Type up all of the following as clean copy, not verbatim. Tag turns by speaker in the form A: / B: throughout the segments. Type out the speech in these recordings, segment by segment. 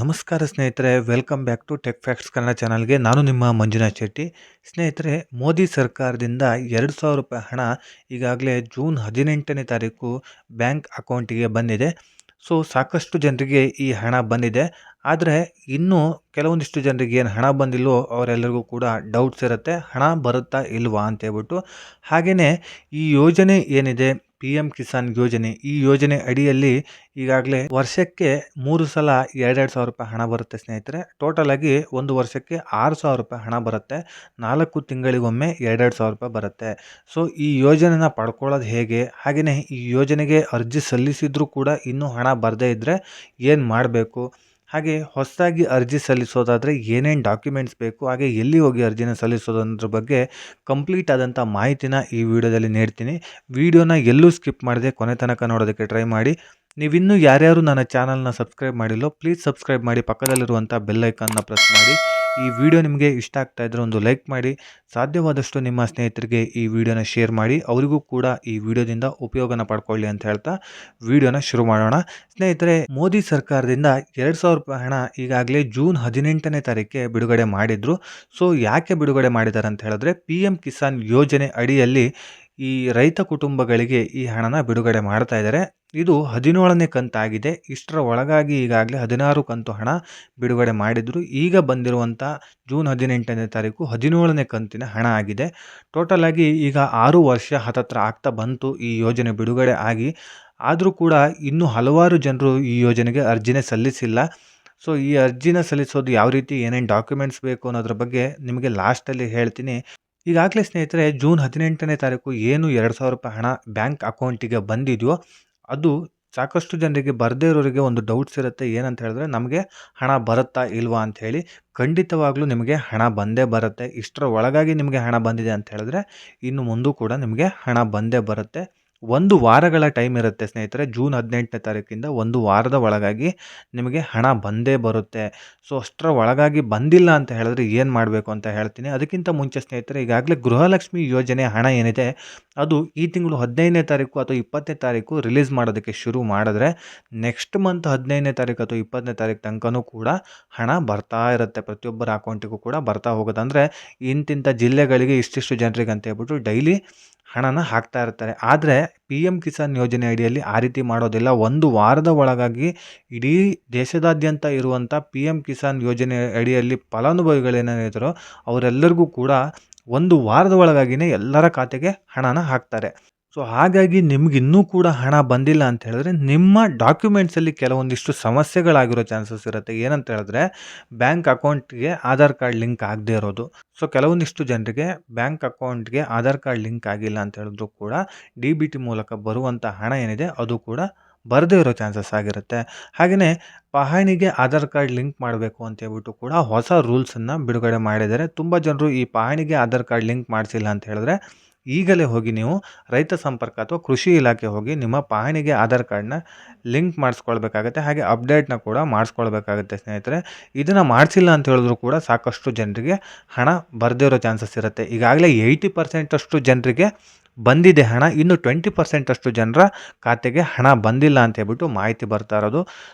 A: ನಮಸ್ಕಾರ ಸ್ನೇಹಿತರೆ, welcome back to tech facts Kannada ಚಾನಲ್ಗೆ. ನಾನು ನಿಮ್ಮ ಮಂಜುನಾಥ್ ಶೆಟ್ಟಿ. ಸ್ನೇಹಿತರೆ, ಮೋದಿ ಸರ್ಕಾರದಿಂದ ₹2,000 ಹಣ ಈಗಾಗಲೇ ಜೂನ್ 18ನೇ ತಾರೀಕು ಬ್ಯಾಂಕ್ ಅಕೌಂಟಿಗೆ ಬಂದಿದೆ. ಸಾಕಷ್ಟು ಜನರಿಗೆ ಈ ಹಣ ಬಂದಿದೆ. ಆದರೆ ಇನ್ನೂ ಕೆಲವೊಂದಿಷ್ಟು ಜನರಿಗೆ ಏನು ಹಣ ಬಂದಿಲ್ವೋ ಅವರೆಲ್ಲರಿಗೂ ಕೂಡ ಡೌಟ್ಸ್ ಇರುತ್ತೆ, ಹಣ ಬರುತ್ತಾ ಇಲ್ವಾ ಅಂತ ಹೇಳ್ಬಿಟ್ಟು. ಹಾಗೆಯೇ ಈ ಯೋಜನೆ ಏನಿದೆ, PM ಕಿಸಾನ್ ಯೋಜನೆ, ಈ ಯೋಜನೆ ಅಡಿಯಲ್ಲಿ ಈಗಾಗಲೇ ವರ್ಷಕ್ಕೆ 3 ಸಲ ₹2,000 ಹಣ ಬರುತ್ತೆ ಸ್ನೇಹಿತರೆ. ಟೋಟಲ್ ಆಗಿ ಒಂದು ವರ್ಷಕ್ಕೆ ₹6,000 ಹಣ ಬರುತ್ತೆ. 4 ತಿಂಗಳಿಗೊಮ್ಮೆ ₹2,000 ಬರುತ್ತೆ. ಈ ಯೋಜನೆನ ಪಡ್ಕೊಳ್ಳೋದು ಹೇಗೆ, ಹಾಗೆಯೇ ಈ ಯೋಜನೆಗೆ ಅರ್ಜಿ ಸಲ್ಲಿಸಿದ್ರೂ ಕೂಡ ಇನ್ನೂ ಹಣ ಬರದೇ ಇದ್ದರೆ ಏನು ಮಾಡಬೇಕು, ಹಾಗೆ ಹೊಸದಾಗಿ ಅರ್ಜಿ ಸಲ್ಲಿಸೋದಾದರೆ ಏನೇನು ಡಾಕ್ಯುಮೆಂಟ್ಸ್ ಬೇಕು, ಹಾಗೆ ಎಲ್ಲಿ ಹೋಗಿ ಅರ್ಜಿನ ಸಲ್ಲಿಸೋದು ಅನ್ನೋದ್ರ ಬಗ್ಗೆ ಕಂಪ್ಲೀಟ್ ಆದಂಥ ಮಾಹಿತಿನ ಈ ವಿಡಿಯೋದಲ್ಲಿ ನೀಡ್ತೀನಿ. ವಿಡಿಯೋನ ಎಲ್ಲೂ ಸ್ಕಿಪ್ ಮಾಡದೆ ಕೊನೆ ತನಕ ನೋಡೋದಕ್ಕೆ ಟ್ರೈ ಮಾಡಿ. ನೀವಿನ್ನೂ ಯಾರ್ಯಾರು ನನ್ನ ಚಾನಲ್ನ ಸಬ್ಸ್ಕ್ರೈಬ್ ಮಾಡಿಲ್ಲೋ ಪ್ಲೀಸ್ ಸಬ್ಸ್ಕ್ರೈಬ್ ಮಾಡಿ, ಪಕ್ಕದಲ್ಲಿರುವಂಥ ಬೆಲ್ ಐಕಾನ್ನ ಪ್ರೆಸ್ ಮಾಡಿ. ಈ ವಿಡಿಯೋ ನಿಮಗೆ ಇಷ್ಟ ಆಗ್ತಾ ಇದ್ದರೆ ಒಂದು ಲೈಕ್ ಮಾಡಿ, ಸಾಧ್ಯವಾದಷ್ಟು ನಿಮ್ಮ ಸ್ನೇಹಿತರಿಗೆ ಈ ವಿಡಿಯೋನ ಶೇರ್ ಮಾಡಿ, ಅವರಿಗೂ ಕೂಡ ಈ ವಿಡಿಯೋದಿಂದ ಉಪಯೋಗನ ಪಡ್ಕೊಳ್ಳಿ ಅಂತ ಹೇಳ್ತಾ ವಿಡಿಯೋನ ಶುರು ಮಾಡೋಣ. ಸ್ನೇಹಿತರೆ, ಮೋದಿ ಸರ್ಕಾರದಿಂದ ₹2,000 ಹಣ ಈಗಾಗಲೇ ಜೂನ್ 18ನೇ ತಾರೀಕಿಗೆ ಬಿಡುಗಡೆ ಮಾಡಿದ್ರು. ಯಾಕೆ ಬಿಡುಗಡೆ ಮಾಡಿದ್ದಾರೆ ಅಂತ ಹೇಳಿದ್ರೆ, PM ಕಿಸಾನ್ ಯೋಜನೆ ಅಡಿಯಲ್ಲಿ ಈ ರೈತ ಕುಟುಂಬಗಳಿಗೆ ಈ ಹಣನ ಬಿಡುಗಡೆ ಮಾಡ್ತಾ ಇದ್ದಾರೆ. ಇದು 17ನೇ ಕಂತಾಗಿದೆ. ಇಷ್ಟರ ಒಳಗಾಗಿ ಈಗಾಗಲೇ 16 ಕಂತು ಹಣ ಬಿಡುಗಡೆ ಮಾಡಿದ್ರು. ಈಗ ಬಂದಿರುವಂಥ ಜೂನ್ 18ನೇ ತಾರೀಕು 17ನೇ ಕಂತಿನ ಹಣ ಆಗಿದೆ. ಟೋಟಲ್ ಆಗಿ ಈಗ 6 ವರ್ಷ ಹತ್ತತ್ರ ಆಗ್ತಾ ಬಂತು ಈ ಯೋಜನೆ ಬಿಡುಗಡೆ ಆಗಿ. ಆದರೂ ಕೂಡ ಇನ್ನೂ ಹಲವಾರು ಜನರು ಈ ಯೋಜನೆಗೆ ಅರ್ಜಿನೇ ಸಲ್ಲಿಸಿಲ್ಲ. ಈ ಅರ್ಜಿನ ಸಲ್ಲಿಸೋದು ಯಾವ ರೀತಿ, ಏನೇನು ಡಾಕ್ಯುಮೆಂಟ್ಸ್ ಬೇಕು ಅನ್ನೋದ್ರ ಬಗ್ಗೆ ನಿಮಗೆ ಲಾಸ್ಟಲ್ಲಿ ಹೇಳ್ತೀನಿ. ಈಗಾಗಲೇ ಸ್ನೇಹಿತರೆ, ಜೂನ್ 18ನೇ ತಾರೀಕು ಏನು ₹2,000 ಹಣ ಬ್ಯಾಂಕ್ ಅಕೌಂಟಿಗೆ ಬಂದಿದೆಯೋ ಅದು ಸಾಕಷ್ಟು ಜನರಿಗೆ ಬರದೇ ಇರೋರಿಗೆ ಒಂದು ಡೌಟ್ಸ್ ಇರುತ್ತೆ. ಏನಂತ ಹೇಳಿದ್ರೆ, ನಮಗೆ ಹಣ ಬರುತ್ತಾ ಇಲ್ವಾ ಅಂತ ಹೇಳಿ. ಖಂಡಿತವಾಗ್ಲೂ ನಿಮಗೆ ಹಣ ಬಂದೇ ಬರುತ್ತೆ. ಇಷ್ಟರ ಒಳಗಾಗಿ ನಿಮಗೆ ಹಣ ಬಂದಿದೆ ಅಂತ ಹೇಳಿದ್ರೆ ಇನ್ನು ಮುಂದೂ ಕೂಡ ನಿಮಗೆ ಹಣ ಬಂದೇ ಬರುತ್ತೆ. 1 ವಾರಗಳ ಟೈಮ್ ಇರುತ್ತೆ ಸ್ನೇಹಿತರೆ. ಜೂನ್ 18ನೇ ತಾರೀಕಿಂದ 1 ವಾರದ ಒಳಗಾಗಿ ನಿಮಗೆ ಹಣ ಬಂದೇ ಬರುತ್ತೆ. ಅಷ್ಟರ ಒಳಗಾಗಿ ಬಂದಿಲ್ಲ ಅಂತ ಹೇಳಿದ್ರೆ ಏನು ಮಾಡಬೇಕು ಅಂತ ಹೇಳ್ತೀನಿ. ಅದಕ್ಕಿಂತ ಮುಂಚೆ ಸ್ನೇಹಿತರೆ, ಈಗಾಗಲೇ ಗೃಹಲಕ್ಷ್ಮಿ ಯೋಜನೆ ಹಣ ಏನಿದೆ ಅದು ಈ ತಿಂಗಳು 15ನೇ ತಾರೀಕು ಅಥವಾ 20ನೇ ತಾರೀಕು ರಿಲೀಸ್ ಮಾಡೋದಕ್ಕೆ ಶುರು ಮಾಡಿದ್ರೆ ನೆಕ್ಸ್ಟ್ ಮಂತ್ 15ನೇ ತಾರೀಕು ಅಥವಾ 20ನೇ ತಾರೀಕು ತನಕನೂ ಕೂಡ ಹಣ ಬರ್ತಾ ಇರುತ್ತೆ. ಪ್ರತಿಯೊಬ್ಬರ ಅಕೌಂಟಿಗೂ ಕೂಡ ಬರ್ತಾ ಹೋಗುತ್ತೆ. ಅಂದರೆ ಇಂತಿಂಥ ಜಿಲ್ಲೆಗಳಿಗೆ ಇಷ್ಟಿಷ್ಟು ಜನರಿಗೆ ಅಂತ ಹೇಳ್ಬಿಟ್ಟು ಡೈಲಿ ಹಣನ ಹಾಕ್ತಾ ಇರ್ತಾರೆ. ಆದರೆ PM ಕಿಸಾನ್ ಯೋಜನೆ ಅಡಿಯಲ್ಲಿ ಆ ರೀತಿ ಮಾಡೋದಿಲ್ಲ. 1 ವಾರದ ಒಳಗಾಗಿ ಇಡೀ ದೇಶದಾದ್ಯಂತ ಇರುವಂಥ PM ಕಿಸಾನ್ ಯೋಜನೆ ಅಡಿಯಲ್ಲಿ ಫಲಾನುಭವಿಗಳೇನೇನಿದ್ದಾರೋ ಅವರೆಲ್ಲರಿಗೂ ಕೂಡ 1 ವಾರದ ಒಳಗಾಗಿಯೇ ಎಲ್ಲರ ಖಾತೆಗೆ ಹಣನ ಹಾಕ್ತಾರೆ. ಹಾಗಾಗಿ ನಿಮ್ಗೆ ಇನ್ನೂ ಕೂಡ ಹಣ ಬಂದಿಲ್ಲ ಅಂತ ಹೇಳಿದ್ರೆ ನಿಮ್ಮ ಡಾಕ್ಯುಮೆಂಟ್ಸಲ್ಲಿ ಕೆಲವೊಂದಿಷ್ಟು ಸಮಸ್ಯೆಗಳಾಗಿರೋ ಚಾನ್ಸಸ್ ಇರುತ್ತೆ. ಏನಂತ ಹೇಳಿದ್ರೆ, ಬ್ಯಾಂಕ್ ಅಕೌಂಟ್ಗೆ ಆಧಾರ್ ಕಾರ್ಡ್ ಲಿಂಕ್ ಆಗದೆ ಇರೋದು. ಕೆಲವೊಂದಿಷ್ಟು ಜನರಿಗೆ ಬ್ಯಾಂಕ್ ಅಕೌಂಟ್ಗೆ ಆಧಾರ್ ಕಾರ್ಡ್ ಲಿಂಕ್ ಆಗಿಲ್ಲ ಅಂತ ಹೇಳಿದ್ರು ಕೂಡ DBT ಮೂಲಕ ಬರುವಂಥ ಹಣ ಏನಿದೆ ಅದು ಕೂಡ ಬರದೇ ಇರೋ ಚಾನ್ಸಸ್ ಆಗಿರುತ್ತೆ. ಹಾಗೆಯೇ ಪಹಣಿಗೆ ಆಧಾರ್ ಕಾರ್ಡ್ ಲಿಂಕ್ ಮಾಡಬೇಕು ಅಂತ ಹೇಳ್ಬಿಟ್ಟು ಕೂಡ ಹೊಸ ರೂಲ್ಸನ್ನು ಬಿಡುಗಡೆ ಮಾಡಿದ್ದಾರೆ. ತುಂಬ ಜನರು ಈ ಪಹಣಿಗೆ ಆಧಾರ್ ಕಾರ್ಡ್ ಲಿಂಕ್ ಮಾಡಿಸಿಲ್ಲ ಅಂತ ಹೇಳಿದ್ರೆ ಈಗಲೇ ಹೋಗಿ ನೀವು ರೈತ ಸಂಪರ್ಕ ಅಥವಾ ಕೃಷಿ ಇಲಾಖೆ ಹೋಗಿ ನಿಮ್ಮ ಪಹಣಿಗೆ ಆಧಾರ್ ಕಾರ್ಡ್ನ ಲಿಂಕ್ ಮಾಡಿಸ್ಕೊಳ್ಬೇಕಾಗತ್ತೆ. ಹಾಗೆ ಅಪ್ಡೇಟ್ನ ಕೂಡ ಮಾಡಿಸ್ಕೊಳ್ಬೇಕಾಗುತ್ತೆ ಸ್ನೇಹಿತರೆ. ಇದನ್ನು ಮಾಡಿಸಿಲ್ಲ ಅಂತ ಹೇಳಿದ್ರು ಕೂಡ ಸಾಕಷ್ಟು ಜನರಿಗೆ ಹಣ ಬರದೇ ಇರೋ ಚಾನ್ಸಸ್ ಇರುತ್ತೆ. ಈಗಾಗಲೇ 80% ಅಷ್ಟು ಜನರಿಗೆ ಬಂದಿದೆ ಹಣ, ಇನ್ನು 20% ಅಷ್ಟು ಜನರ ಖಾತೆಗೆ ಹಣ ಬಂದಿಲ್ಲ ಅಂತ ಹೇಳ್ಬಿಟ್ಟು ಮಾಹಿತಿ ಬರ್ತಾ ಇರೋದು.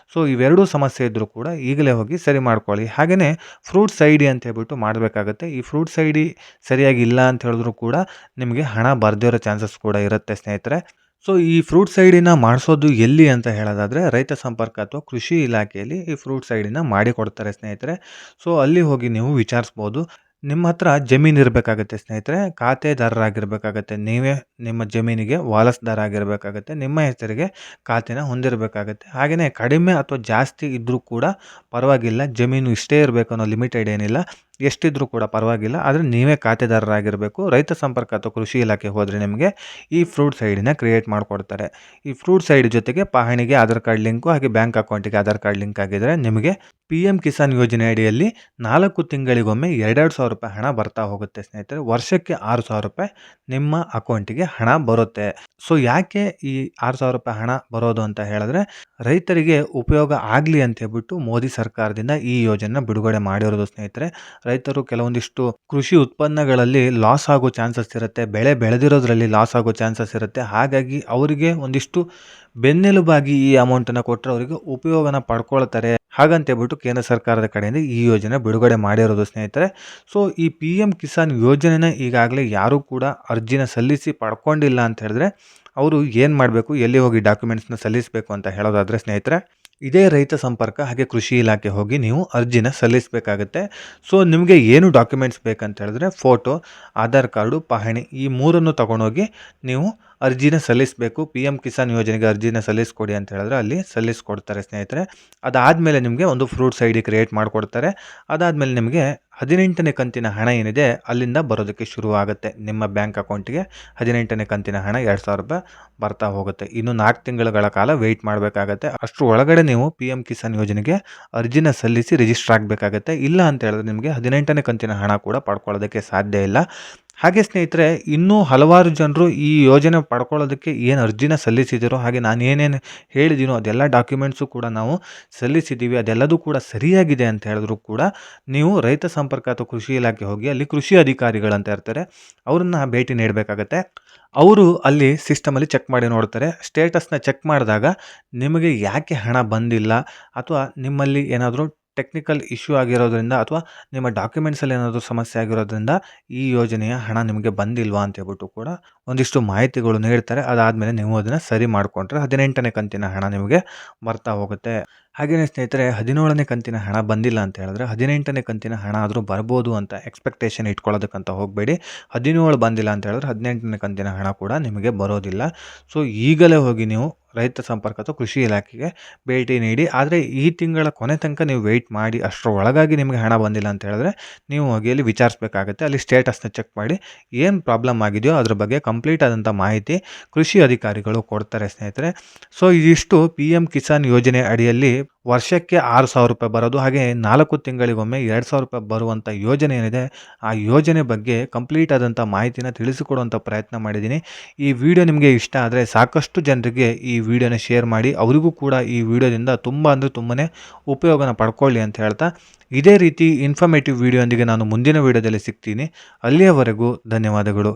A: ಇವೆರಡೂ ಸಮಸ್ಯೆ ಇದ್ದರೂ ಕೂಡ ಈಗಲೇ ಹೋಗಿ ಸರಿ ಮಾಡ್ಕೊಳ್ಳಿ. ಹಾಗೆಯೇ ಫ್ರೂಟ್ಸ್ ID ಅಂತ ಹೇಳ್ಬಿಟ್ಟು ಮಾಡಬೇಕಾಗತ್ತೆ. ಈ ಫ್ರೂಟ್ಸ್ ID ಸರಿಯಾಗಿ ಇಲ್ಲ ಅಂತ ಹೇಳಿದ್ರು ಕೂಡ ನಿಮಗೆ ಹಣ ಬರದೇ ಇರೋ ಚಾನ್ಸಸ್ ಕೂಡ ಇರುತ್ತೆ ಸ್ನೇಹಿತರೆ. ಈ ಫ್ರೂಟ್ಸ್ IDನ ಮಾಡಿಸೋದು ಎಲ್ಲಿ ಅಂತ ಹೇಳೋದಾದರೆ, ರೈತ ಸಂಪರ್ಕ ಅಥವಾ ಕೃಷಿ ಇಲಾಖೆಯಲ್ಲಿ ಈ ಫ್ರೂಟ್ಸ್ IDನ ಮಾಡಿ ಕೊಡ್ತಾರೆ ಸ್ನೇಹಿತರೆ. ಅಲ್ಲಿ ಹೋಗಿ ನೀವು ವಿಚಾರಿಸ್ಬೋದು. ನಿಮ್ಮ ಹತ್ರ ಜಮೀನು ಇರಬೇಕಾಗತ್ತೆ ಸ್ನೇಹಿತರೆ, ಖಾತೆದಾರರಾಗಿರ್ಬೇಕಾಗತ್ತೆ. ನೀವೇ ನಿಮ್ಮ ಜಮೀನಿಗೆ ವಾರಸ್ದಾರ ಆಗಿರಬೇಕಾಗತ್ತೆ. ನಿಮ್ಮ ಹೆಸರಿಗೆ ಖಾತೆನ ಹೊಂದಿರಬೇಕಾಗತ್ತೆ. ಹಾಗೆಯೇ ಕಡಿಮೆ ಅಥವಾ ಜಾಸ್ತಿ ಇದ್ದರೂ ಕೂಡ ಪರವಾಗಿಲ್ಲ, ಜಮೀನು ಇಷ್ಟೇ ಇರಬೇಕು ಅನ್ನೋ ಲಿಮಿಟೆಡ್ ಏನಿಲ್ಲ. ಎಷ್ಟಿದ್ರೂ ಕೂಡ ಪರವಾಗಿಲ್ಲ, ಆದರೆ ನೀವೇ ಖಾತೆದಾರರಾಗಿರಬೇಕು. ರೈತ ಸಂಪರ್ಕ ಅಥವಾ ಕೃಷಿ ಇಲಾಖೆ ಹೋದರೆ ನಿಮಗೆ ಈ ಫ್ರೂಟ್ಸ್ IDನ ಕ್ರಿಯೇಟ್ ಮಾಡಿಕೊಡ್ತಾರೆ. ಈ ಫ್ರೂಟ್ಸ್ ID ಜೊತೆಗೆ ಪಹಣಿಗೆ ಆಧಾರ್ ಕಾರ್ಡ್ ಲಿಂಕು ಹಾಗೆ ಬ್ಯಾಂಕ್ ಅಕೌಂಟಿಗೆ ಆಧಾರ್ ಕಾರ್ಡ್ ಲಿಂಕ್ ಆಗಿದ್ದರೆ ನಿಮಗೆ PM ಕಿಸಾನ್ ಯೋಜನೆ ಅಡಿಯಲ್ಲಿ 4 ತಿಂಗಳಿಗೊಮ್ಮೆ ₹2,000 ಹಣ ಬರ್ತಾ ಹೋಗುತ್ತೆ ಸ್ನೇಹಿತರೆ. ವರ್ಷಕ್ಕೆ ₹6,000 ನಿಮ್ಮ ಅಕೌಂಟಿಗೆ ಹಣ ಬರುತ್ತೆ. ಯಾಕೆ ಈ ₹6,000 ಹಣ ಬರೋದು ಅಂತ ಹೇಳಿದ್ರೆ, ರೈತರಿಗೆ ಉಪಯೋಗ ಆಗಲಿ ಅಂತ ಹೇಳ್ಬಿಟ್ಟು ಮೋದಿ ಸರ್ಕಾರದಿಂದ ಈ ಯೋಜನೆ ಬಿಡುಗಡೆ ಮಾಡಿರೋದು ಸ್ನೇಹಿತರೆ. ರೈತರು ಕೆಲವೊಂದಿಷ್ಟು ಕೃಷಿ ಉತ್ಪನ್ನಗಳಲ್ಲಿ ಲಾಸ್ ಆಗೋ ಚಾನ್ಸಸ್ ಇರುತ್ತೆ, ಬೆಳೆ ಬೆಳೆದಿರೋದ್ರಲ್ಲಿ ಲಾಸ್ ಆಗೋ ಚಾನ್ಸಸ್ ಇರುತ್ತೆ. ಹಾಗಾಗಿ ಅವರಿಗೆ ಒಂದಿಷ್ಟು ಬೆನ್ನೆಲುಬಾಗಿ ಈ ಅಮೌಂಟನ್ನು ಕೊಟ್ಟರೆ ಅವರಿಗೆ ಉಪಯೋಗನ ಪಡ್ಕೊಳ್ತಾರೆ. ಹಾಗಂತೇಳ್ಬಿಟ್ಟು ಕೇಂದ್ರ ಸರ್ಕಾರದ ಕಡೆಯಿಂದ ಈ ಯೋಜನೆ ಬಿಡುಗಡೆ ಮಾಡಿರೋದು ಸ್ನೇಹಿತರೆ. ಸೊ ಈ PM ಕಿಸಾನ್ ಯೋಜನೆನ ಈಗಾಗಲೇ ಯಾರೂ ಕೂಡ ಅರ್ಜಿನ ಸಲ್ಲಿಸಿ ಪಡ್ಕೊಂಡಿಲ್ಲ ಅಂತ ಹೇಳಿದ್ರೆ ಅವರು ಏನು ಮಾಡಬೇಕು, ಎಲ್ಲಿ ಹೋಗಿ ಡಾಕ್ಯುಮೆಂಟ್ಸ್ನ ಸಲ್ಲಿಸಬೇಕು ಅಂತ ಹೇಳೋದಾದರೆ ಸ್ನೇಹಿತರೆ, ಇದೇ ರೈತ ಸಂಪರ್ಕ ಹಾಗೆ ಕೃಷಿ ಇಲಾಖೆ ಹೋಗಿ ನೀವು ಅರ್ಜಿನ ಸಲ್ಲಿಸಬೇಕಾಗತ್ತೆ. ಸೊ ನಿಮಗೆ ಏನು ಡಾಕ್ಯುಮೆಂಟ್ಸ್ ಬೇಕಂತ ಹೇಳಿದ್ರೆ ಫೋಟೋ, ಆಧಾರ್ ಕಾರ್ಡು, ಪಹಣಿ ಈ ಮೂರನ್ನು ತಗೊಂಡೋಗಿ ನೀವು ಅರ್ಜಿನ ಸಲ್ಲಿಸಬೇಕು. PM ಕಿಸಾನ್ ಯೋಜನೆಗೆ ಅರ್ಜಿನ ಸಲ್ಲಿಸ್ಕೊಡಿ ಅಂತ ಹೇಳಿದ್ರೆ ಅಲ್ಲಿ ಸಲ್ಲಿಸ್ಕೊಡ್ತಾರೆ ಸ್ನೇಹಿತರೆ. ಅದಾದಮೇಲೆ ನಿಮಗೆ ಒಂದು ಫ್ರೂಟ್ಸ್ ID ಕ್ರಿಯೇಟ್ ಮಾಡಿಕೊಡ್ತಾರೆ. ಅದಾದಮೇಲೆ ನಿಮಗೆ 18ನೇ ಕಂತಿನ ಹಣ ಏನಿದೆ ಅಲ್ಲಿಂದ ಬರೋದಕ್ಕೆ ಶುರುವಾಗುತ್ತೆ. ನಿಮ್ಮ ಬ್ಯಾಂಕ್ ಅಕೌಂಟಿಗೆ 18ನೇ ಕಂತಿನ ಹಣ ₹2,000 ಬರ್ತಾ ಹೋಗುತ್ತೆ. ಇನ್ನು 4 ತಿಂಗಳುಗಳ ಕಾಲ ವೆಯ್ಟ್ ಮಾಡಬೇಕಾಗತ್ತೆ. ಅಷ್ಟರ ಒಳಗಡೆ ನೀವು PM ಕಿಸಾನ್ ಯೋಜನೆಗೆ ಅರ್ಜಿನ ಸಲ್ಲಿಸಿ ರಿಜಿಸ್ಟರ್ ಆಗಬೇಕಾಗತ್ತೆ. ಇಲ್ಲ ಅಂತ ಹೇಳಿದ್ರೆ ನಿಮಗೆ 18ನೇ ಕಂತಿನ ಹಣ ಕೂಡ ಪಡ್ಕೊಳ್ಳೋದಕ್ಕೆ ಸಾಧ್ಯ ಇಲ್ಲ. ಹಾಗೆ ಸ್ನೇಹಿತರೆ, ಇನ್ನೂ ಹಲವಾರು ಜನರು ಈ ಯೋಜನೆ ಪಡ್ಕೊಳ್ಳೋದಕ್ಕೆ ಏನು ಅರ್ಜಿನ ಸಲ್ಲಿಸಿದ್ದೀರೋ, ಹಾಗೆ ನಾನು ಏನೇನು ಹೇಳಿದ್ದೀನೋ ಅದೆಲ್ಲ ಡಾಕ್ಯುಮೆಂಟ್ಸು ಕೂಡ ನಾವು ಸಲ್ಲಿಸಿದ್ದೀವಿ, ಅದೆಲ್ಲದೂ ಕೂಡ ಸರಿಯಾಗಿದೆ ಅಂತ ಹೇಳಿದ್ರು ಕೂಡ ನೀವು ರೈತ ಸಂಪರ್ಕ ಅಥವಾ ಕೃಷಿ ಇಲಾಖೆ ಹೋಗಿ ಅಲ್ಲಿ ಕೃಷಿ ಅಧಿಕಾರಿಗಳಂತ ಇರ್ತಾರೆ, ಅವ್ರನ್ನ ಭೇಟಿ ನೀಡಬೇಕಾಗತ್ತೆ. ಅವರು ಅಲ್ಲಿ ಸಿಸ್ಟಮಲ್ಲಿ ಚೆಕ್ ಮಾಡಿ ನೋಡ್ತಾರೆ. ಸ್ಟೇಟಸ್ನ ಚೆಕ್ ಮಾಡಿದಾಗ ನಿಮಗೆ ಯಾಕೆ ಹಣ ಬಂದಿಲ್ಲ ಅಥವಾ ನಿಮ್ಮಲ್ಲಿ ಏನಾದರೂ ಟೆಕ್ನಿಕಲ್ ಇಶ್ಯೂ ಆಗಿರೋದ್ರಿಂದ ಅಥವಾ ನಿಮ್ಮ ಡಾಕ್ಯುಮೆಂಟ್ಸಲ್ಲಿ ಏನಾದರೂ ಸಮಸ್ಯೆ ಆಗಿರೋದ್ರಿಂದ ಈ ಯೋಜನೆಯ ಹಣ ನಿಮಗೆ ಬಂದಿಲ್ವಾ ಅಂತ ಹೇಳ್ಬಿಟ್ಟು ಕೂಡ ಒಂದಿಷ್ಟು ಮಾಹಿತಿಗಳು ನೀಡ್ತಾರೆ. ಅದಾದಮೇಲೆ ನೀವು ಅದನ್ನು ಸರಿ ಮಾಡಿಕೊಂಡ್ರೆ 18ನೇ ಕಂತಿನ ಹಣ ನಿಮಗೆ ಬರ್ತಾ ಹೋಗುತ್ತೆ. ಹಾಗೆಯೇ ಸ್ನೇಹಿತರೆ, 17ನೇ ಕಂತಿನ ಹಣ ಬಂದಿಲ್ಲ ಅಂತ ಹೇಳಿದ್ರೆ 18ನೇ ಕಂತಿನ ಹಣ ಆದರೂ ಬರ್ಬೋದು ಅಂತ ಎಕ್ಸ್ಪೆಕ್ಟೇಷನ್ ಇಟ್ಕೊಳ್ಳೋದಕ್ಕಂತ ಹೋಗಬೇಡಿ. 17 ಬಂದಿಲ್ಲ ಅಂತ ಹೇಳಿದ್ರೆ 18ನೇ ಕಂತಿನ ಹಣ ಕೂಡ ನಿಮಗೆ ಬರೋದಿಲ್ಲ. ಸೊ ಈಗಲೇ ಹೋಗಿ ನೀವು ರೈತ ಸಂಪರ್ಕ ಅಥವಾ ಕೃಷಿ ಇಲಾಖೆಗೆ ಭೇಟಿ ನೀಡಿ. ಆದರೆ ಈ ತಿಂಗಳ ಕೊನೆ ತನಕ ನೀವು ವೆಯ್ಟ್ ಮಾಡಿ. ಅಷ್ಟರ ಒಳಗಾಗಿ ನಿಮಗೆ ಹಣ ಬಂದಿಲ್ಲ ಅಂತ ಹೇಳಿದ್ರೆ ನೀವು ಹೋಗಿ ಅಲ್ಲಿ ವಿಚಾರಿಸಬೇಕಾಗತ್ತೆ. ಅಲ್ಲಿ ಸ್ಟೇಟಸ್ನ ಚೆಕ್ ಮಾಡಿ ಏನು ಪ್ರಾಬ್ಲಮ್ ಆಗಿದೆಯೋ ಅದ್ರ ಬಗ್ಗೆ ಕಂಪ್ಲೀಟ್ ಆದಂಥ ಮಾಹಿತಿ ಕೃಷಿ ಅಧಿಕಾರಿಗಳು ಕೊಡ್ತಾರೆ ಸ್ನೇಹಿತರೆ. ಸೊ ಇದಿಷ್ಟು PM ಕಿಸಾನ್ ಯೋಜನೆ ಅಡಿಯಲ್ಲಿ ವರ್ಷಕ್ಕೆ ₹6,000 ಬರೋದು, ಹಾಗೆ 4 ತಿಂಗಳಿಗೊಮ್ಮೆ ₹2,000 ಬರುವಂಥ ಯೋಜನೆ ಏನಿದೆ ಆ ಯೋಜನೆ ಬಗ್ಗೆ ಕಂಪ್ಲೀಟ್ ಆದಂಥ ಮಾಹಿತಿನ ತಿಳಿಸಿಕೊಡುವಂಥ ಪ್ರಯತ್ನ ಮಾಡಿದ್ದೀನಿ. ಈ ವಿಡಿಯೋ ನಿಮಗೆ ಇಷ್ಟ ಆದರೆ ಸಾಕಷ್ಟು ಜನರಿಗೆ ಈ ವಿಡಿಯೋನ ಶೇರ್ ಮಾಡಿ. ಅವರಿಗೂ ಕೂಡ ಈ ವಿಡಿಯೋದಿಂದ ತುಂಬ ಅಂದರೆ ತುಂಬಾ ಉಪಯೋಗನ ಪಡ್ಕೊಳ್ಳಿ ಅಂತ ಹೇಳ್ತಾ, ಇದೇ ರೀತಿ ಇನ್ಫಾರ್ಮೇಟಿವ್ ವಿಡಿಯೋ ಒಂದಿಗೆ ನಾನು ಮುಂದಿನ ವಿಡಿಯೋದಲ್ಲಿ ಸಿಗ್ತೀನಿ. ಅಲ್ಲಿಯವರೆಗೂ ಧನ್ಯವಾದಗಳು.